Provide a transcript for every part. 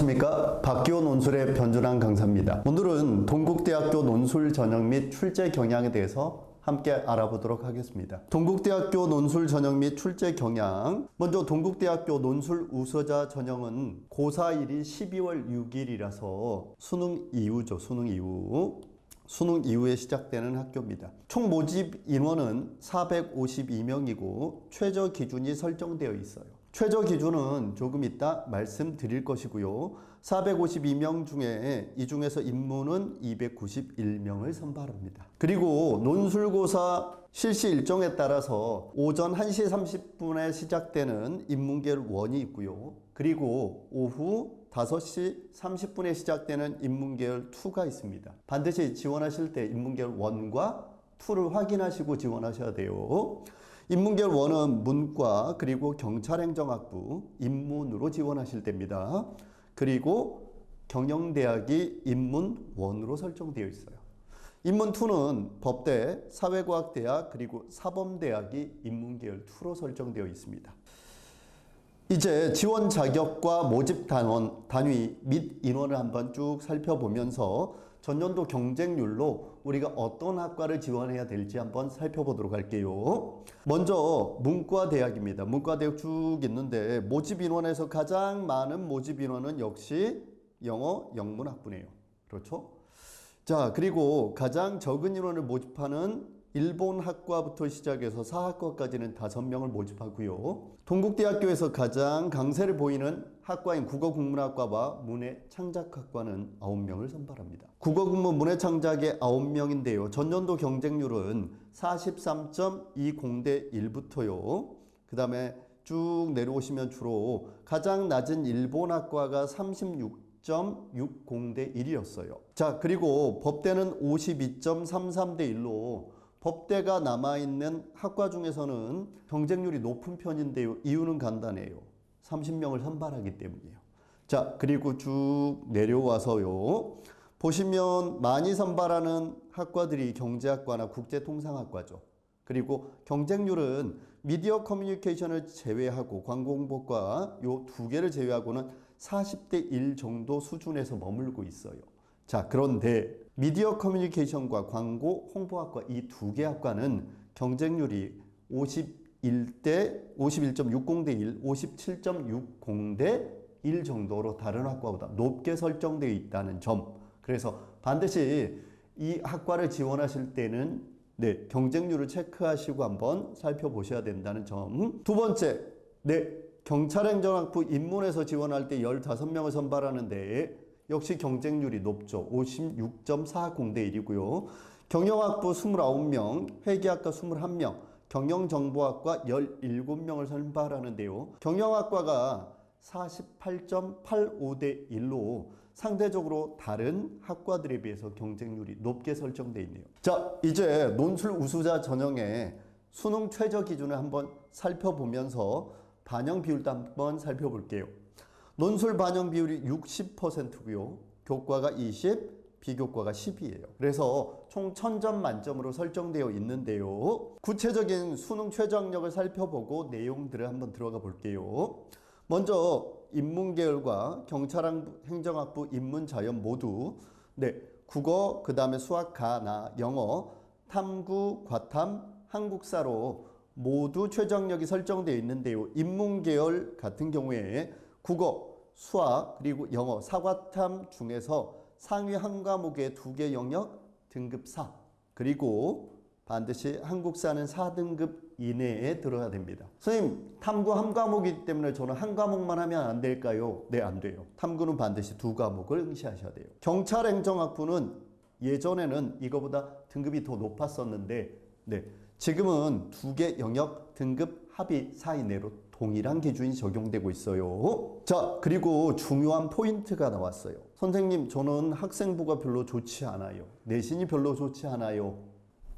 안녕하십니까. 박기호 논술의 변준환 강사입니다. 오늘은 동국대학교 논술 전형 및 출제 경향에 대해서 함께 알아보도록 하겠습니다. 동국대학교 논술 전형 및 출제 경향. 먼저 동국대학교 논술 우수자 전형은 고4일이 12월 6일이라서 수능 이후죠. 수능 이후. 수능 이후에 시작되는 학교입니다. 총 모집 인원은 452명이고 최저 기준이 설정되어 있어요. 최저 기준은 조금 이따 말씀드릴 것이고요. 452명 중에 이 중에서 인문은 291명을 선발합니다. 그리고 논술고사 실시 일정에 따라서 오전 1시 30분에 시작되는 인문계열 1이 있고요. 그리고 오후 5시 30분에 시작되는 인문계열 2가 있습니다. 반드시 지원하실 때 인문계열 1과 2를 확인하시고 지원하셔야 돼요. 인문계열 1은 문과 그리고 경찰행정학부 인문으로 지원하실 때입니다. 그리고 경영대학이 인문 1으로 설정되어 있어요. 인문 2는 법대, 사회과학대학 그리고 사범대학이 인문계열 2로 설정되어 있습니다. 이제 지원 자격과 모집 단위 및 인원을 한번 쭉 살펴보면서 전년도 경쟁률로 우리가 어떤 학과를 지원해야 될지 한번 살펴보도록 할게요. 먼저 문과대학입니다. 문과대학 쭉 있는데 모집 인원에서 가장 많은 모집 인원은 역시 영어 영문학부네요. 그렇죠? 자, 그리고 가장 적은 인원을 모집하는 일본학과부터 시작해서 사학과까지는 5명을 모집하고요. 동국대학교에서 가장 강세를 보이는 학과인 국어국문학과와 문해창작학과는 9명을 선발합니다. 국어국문 문해창작의 9명인데요. 전년도 경쟁률은 43.20대 1부터요. 그 다음에 쭉 내려오시면 주로 가장 낮은 일본학과가 36.60대 1이었어요. 자, 그리고 법대는 52.33대 1로 법대가 남아있는 학과 중에서는 경쟁률이 높은 편인데요. 이유는 간단해요. 30명을 선발하기 때문이에요. 자, 그리고 쭉 내려와서요. 보시면 많이 선발하는 학과들이 경제학과나 국제통상학과죠. 그리고 경쟁률은 미디어 커뮤니케이션을 제외하고 광고홍보과 요 두 개를 제외하고는 40대 1 정도 수준에서 머물고 있어요. 자, 그런데 미디어 커뮤니케이션과 광고 홍보학과 이 두 개 학과는 경쟁률이 51.60대 1, 57.60대 1 정도로 다른 학과보다 높게 설정되어 있다는 점. 그래서 반드시 이 학과를 지원하실 때는 경쟁률을 체크하시고 한번 살펴보셔야 된다는 점. 두 번째, 경찰행정학부 인문에서 지원할 때 15명을 선발하는데 역시 경쟁률이 높죠. 56.40대 1이고요. 경영학부 29명, 회계학과 21명, 경영정보학과 17명을 선발하는데요. 경영학과가 48.85대 1로 상대적으로 다른 학과들에 비해서 경쟁률이 높게 설정되어 있네요. 자, 이제 논술 우수자 전형의 수능 최저 기준을 한번 살펴보면서 반영 비율도 한번 살펴볼게요. 논술 반영 비율이 60%고요. 교과가 20, 비교과가 10이에요. 그래서 총 1000점 만점으로 설정되어 있는데요. 구체적인 수능 최저학력을 살펴보고 내용들을 한번 들어가 볼게요. 먼저 인문계열과 경찰행정학부 인문자연 모두 국어, 그 다음에 수학, 가나, 영어, 탐구, 과탐, 한국사로 모두 최저학력이 설정되어 있는데요. 인문계열 같은 경우에 국어, 수학, 그리고 영어, 사과탐 중에서 상위 한 과목의 2개 영역 등급 4. 그리고 반드시 한국사는 4등급 이내에 들어야 됩니다. 선생님, 탐구 한 과목이기 때문에 저는 한 과목만 하면 안 될까요? 네, 안 돼요. 탐구는 반드시 2과목을 응시하셔야 돼요. 경찰행정학부는 예전에는 이거보다 등급이 더 높았었는데 지금은 2개 영역 등급 합의 4 이내로 동일한 기준이 적용되고 있어요. 자, 그리고 중요한 포인트가 나왔어요. 선생님, 저는 학생부가 별로 좋지 않아요. 내신이 별로 좋지 않아요.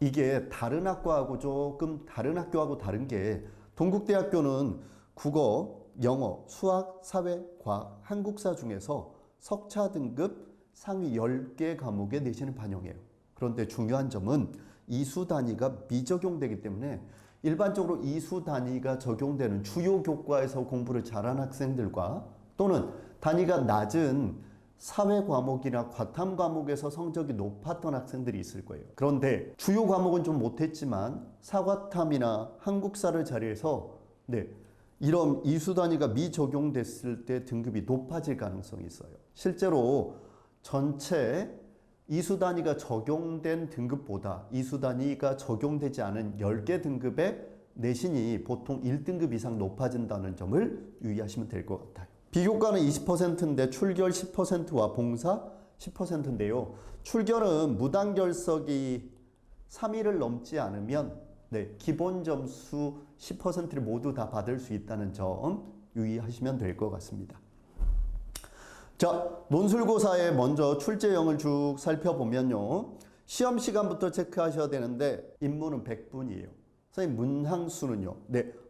이게 다른 학과하고 조금 다른 학교하고 다른 게 동국대학교는 국어, 영어, 수학, 사회, 과학, 한국사 중에서 석차 등급 상위 10개 과목의 내신을 반영해요. 그런데 중요한 점은 이수 단위가 미적용되기 때문에 일반적으로 이수 단위가 적용되는 주요 교과에서 공부를 잘한 학생들과 또는 단위가 낮은 사회 과목이나 과탐 과목에서 성적이 높았던 학생들이 있을 거예요. 그런데 주요 과목은 좀 못했지만 사과탐이나 한국사를 자리해서 이런 이수 단위가 미적용됐을 때 등급이 높아질 가능성이 있어요. 실제로 전체 이수 단위가 적용된 등급보다 이수 단위가 적용되지 않은 10개 등급의 내신이 보통 1등급 이상 높아진다는 점을 유의하시면 될 것 같아요. 비교과는 20%인데 출결 10%와 봉사 10%인데요. 출결은 무단결석이 3일을 넘지 않으면 기본 점수 10%를 모두 다 받을 수 있다는 점 유의하시면 될 것 같습니다. 자, 논술고사에 먼저 출제형을 쭉 살펴보면요. 시험 시간부터 체크하셔야 되는데 인문은 100분이에요. 선생님 문항수는요.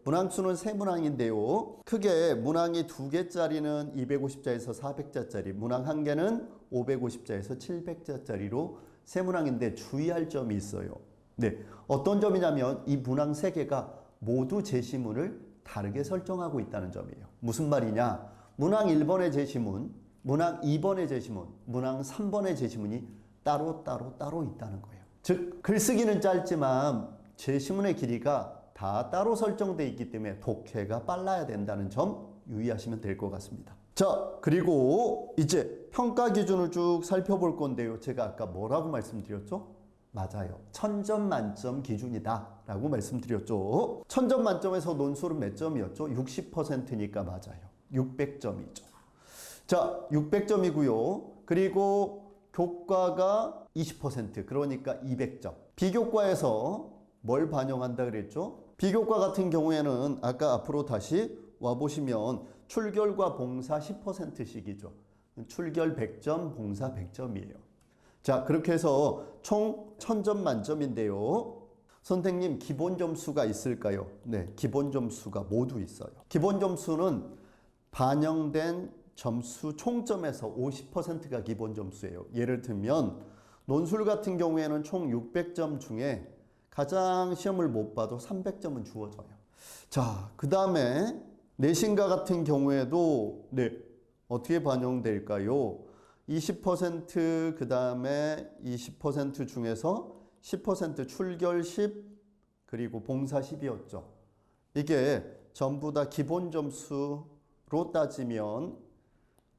문항수는 세 문항인데요. 크게 문항이 2개짜리는 250자에서 400자짜리, 문항 1개는 550자에서 700자짜리로 세 문항인데 주의할 점이 있어요. 어떤 점이냐면 이 문항 3개가 모두 제시문을 다르게 설정하고 있다는 점이에요. 무슨 말이냐? 문항 1번의 제시문, 문항 2번의 제시문, 문항 3번의 제시문이 따로 있다는 거예요. 즉 글쓰기는 짧지만 제시문의 길이가 다 따로 설정되어 있기 때문에 독해가 빨라야 된다는 점 유의하시면 될 것 같습니다. 자, 그리고 이제 평가 기준을 쭉 살펴볼 건데요. 제가 아까 뭐라고 말씀드렸죠? 맞아요. 1000점 만점 기준이다 라고 말씀드렸죠. 1000점 만점에서 논술은 몇 점이었죠? 60%니까 맞아요. 600점이죠. 자, 600점이고요. 그리고 교과가 20%, 그러니까 200점. 비교과에서 뭘 반영한다 그랬죠? 비교과 같은 경우에는 아까 앞으로 다시 와보시면 출결과 봉사 10%씩이죠. 출결 100점, 봉사 100점이에요. 자, 그렇게 해서 총 1000점 만점인데요. 선생님, 기본 점수가 있을까요? 네, 기본 점수가 모두 있어요. 기본 점수는 반영된 점수 총점에서 50%가 기본 점수예요. 예를 들면 논술 같은 경우에는 총 600점 중에 가장 시험을 못 봐도 300점은 주어져요. 자, 그 다음에 내신과 같은 경우에도 어떻게 반영될까요? 20% 그 다음에 20% 중에서 10% 출결 10 그리고 봉사 10이었죠. 이게 전부 다 기본 점수로 따지면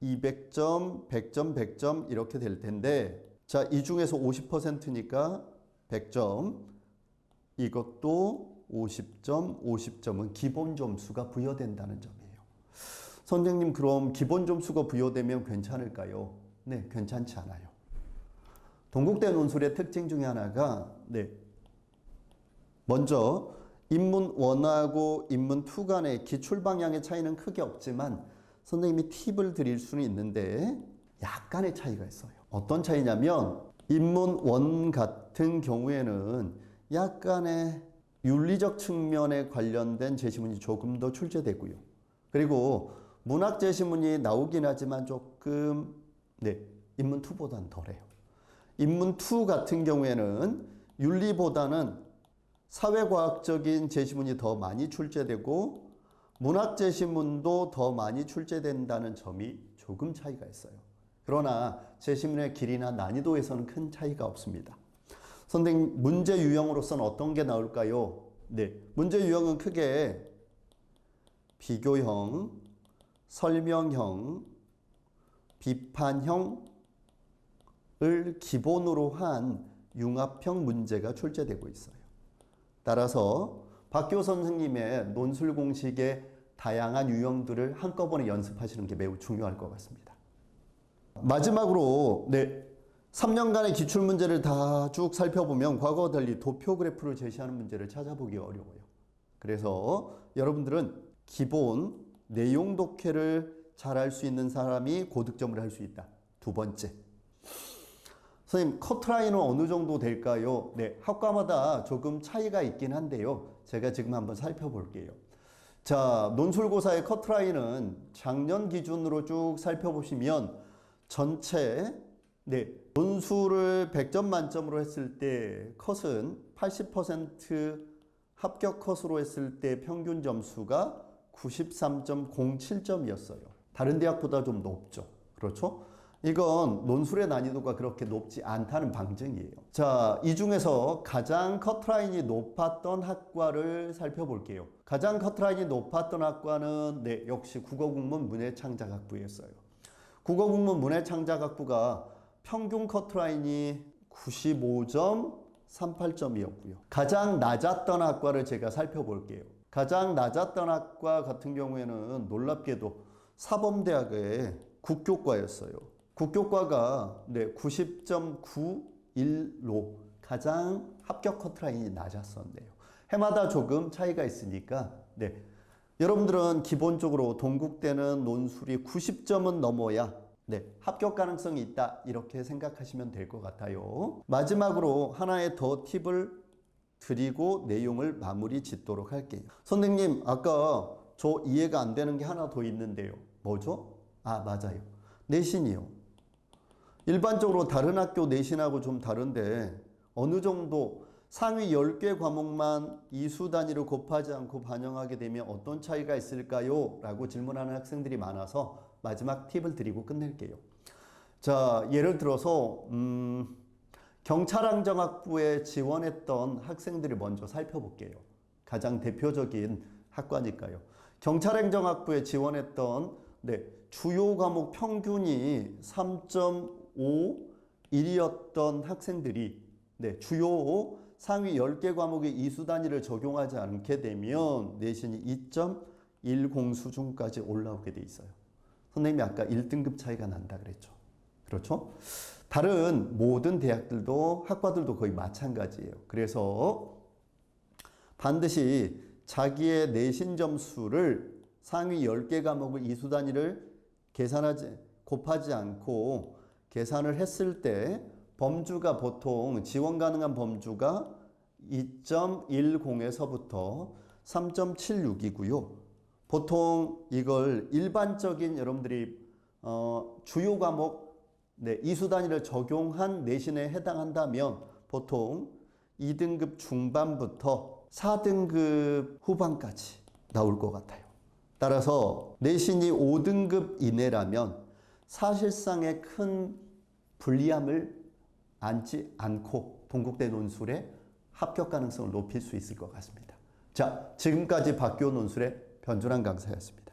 200점, 100점, 100점 이렇게 될 텐데, 자, 이 중에서 50%니까 100점, 이것도 50점, 50점은 기본 점수가 부여된다는 점이에요. 선생님, 그럼 기본 점수가 부여되면 괜찮을까요? 네, 괜찮지 않아요. 동국대 논술의 특징 중에 하나가 먼저 인문 1하고 인문 2 간의 기출 방향의 차이는 크게 없지만 선생님이 팁을 드릴 수는 있는데 약간의 차이가 있어요. 어떤 차이냐면 인문 1 같은 경우에는 약간의 윤리적 측면에 관련된 제시문이 조금 더 출제되고요. 그리고 문학 제시문이 나오긴 하지만 조금 인문 2보다는 덜해요. 인문 2 같은 경우에는 윤리보다는 사회과학적인 제시문이 더 많이 출제되고 문학 제시문도 더 많이 출제된다는 점이 조금 차이가 있어요. 그러나 제시문의 길이나 난이도에서는 큰 차이가 없습니다. 선생님, 문제 유형으로서는 어떤 게 나올까요? 문제 유형은 크게 비교형, 설명형, 비판형을 기본으로 한 융합형 문제가 출제되고 있어요. 따라서 박교 선생님의 논술 공식의 다양한 유형들을 한꺼번에 연습하시는 게 매우 중요할 것 같습니다. 마지막으로 3년간의 기출문제를 다 쭉 살펴보면 과거와 달리 도표 그래프를 제시하는 문제를 찾아보기 어려워요. 그래서 여러분들은 기본 내용 독해를 잘할 수 있는 사람이 고득점을 할 수 있다. 두 번째, 선생님 커트라인은 어느 정도 될까요? 학과마다 조금 차이가 있긴 한데요. 제가 지금 한번 살펴볼게요. 자, 논술고사의 커트라인은 작년 기준으로 쭉 살펴보시면 전체 논술을 100점 만점으로 했을 때 컷은 80% 합격 컷으로 했을 때 평균 점수가 93.07점이었어요. 다른 대학보다 좀 높죠. 그렇죠? 이건 논술의 난이도가 그렇게 높지 않다는 방증이에요. 자, 이 중에서 가장 커트라인이 높았던 학과를 살펴볼게요. 가장 커트라인이 높았던 학과는 역시 국어국문 문해창작학부였어요. 국어국문 문해창작학부가 평균 커트라인이 95.38점이었고요. 가장 낮았던 학과를 제가 살펴볼게요. 가장 낮았던 학과 같은 경우에는 놀랍게도 사범대학의 국교과였어요. 국교과가 90.91로 가장 합격 커트라인이 낮았었네요. 해마다 조금 차이가 있으니까 여러분들은 기본적으로 동국대는 논술이 90점은 넘어야 합격 가능성이 있다 이렇게 생각하시면 될 것 같아요. 마지막으로 하나의 더 팁을 드리고 내용을 마무리 짓도록 할게요. 선생님, 아까 저 이해가 안 되는 게 하나 더 있는데요. 뭐죠? 아, 맞아요. 내신이요. 일반적으로 다른 학교 내신하고 좀 다른데 어느 정도 상위 10개 과목만 이수 단위로 곱하지 않고 반영하게 되면 어떤 차이가 있을까요? 라고 질문하는 학생들이 많아서 마지막 팁을 드리고 끝낼게요. 자, 예를 들어서 경찰행정학부에 지원했던 학생들을 먼저 살펴볼게요. 가장 대표적인 학과니까요. 경찰행정학부에 지원했던 주요 과목 평균이 3.51이었던 학생들이 주요 상위 10개 과목의 이수 단위를 적용하지 않게 되면 내신이 2.10 수준까지 올라오게 돼 있어요. 선생님이 아까 1등급 차이가 난다 그랬죠. 그렇죠? 다른 모든 대학들도 학과들도 거의 마찬가지예요. 그래서 반드시 자기의 내신 점수를 상위 10개 과목의 이수 단위를 곱하지 않고 계산을 했을 때 범주가 보통 지원 가능한 범주가 2.10에서부터 3.76이고요. 보통 이걸 일반적인 여러분들이 주요 과목 이수 단위를 적용한 내신에 해당한다면 보통 2등급 중반부터 4등급 후반까지 나올 것 같아요. 따라서 내신이 5등급 이내라면 사실상의 큰 불리함을 안지 않고 동국대 논술의 합격 가능성을 높일 수 있을 것 같습니다. 자, 지금까지 박교 논술의 변준환 강사였습니다.